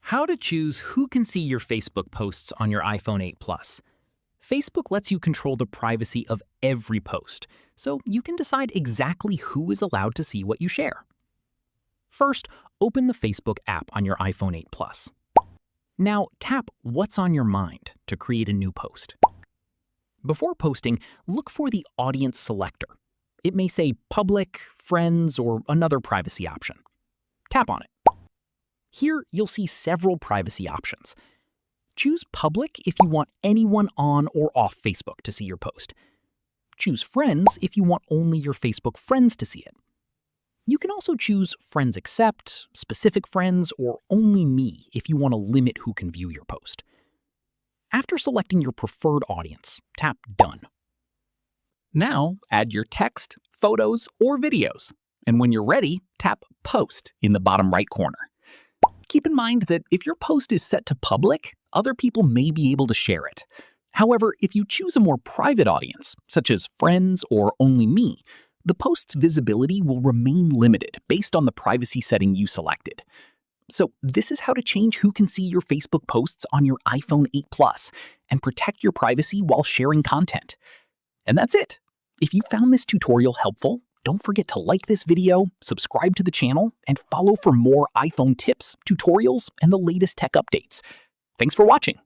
How to choose who can see your Facebook posts on your iPhone 8 Plus. Facebook lets you control the privacy of every post, so you can decide exactly who is allowed to see what you share. First, open the Facebook app on your iPhone 8 Plus. Now, tap What's on Your Mind to create a new post. Before posting, look for the Audience selector. It may say Public, Friends, or another privacy option. Tap on it. Here, you'll see several privacy options. Choose Public if you want anyone on or off Facebook to see your post. Choose Friends if you want only your Facebook friends to see it. You can also choose Friends Accept, Specific Friends, or Only Me if you want to limit who can view your post. After selecting your preferred audience, tap Done. Now, add your text, photos, or videos. And when you're ready, tap Post in the bottom right corner. Keep in mind that if your post is set to public, other people may be able to share it. However, if you choose a more private audience, such as Friends or Only Me, the post's visibility will remain limited based on the privacy setting you selected. So this is how to change who can see your Facebook posts on your iPhone 8 Plus and protect your privacy while sharing content. And that's it. If you found this tutorial helpful, don't forget to like this video, subscribe to the channel, and follow for more iPhone tips, tutorials, and the latest tech updates. Thanks for watching.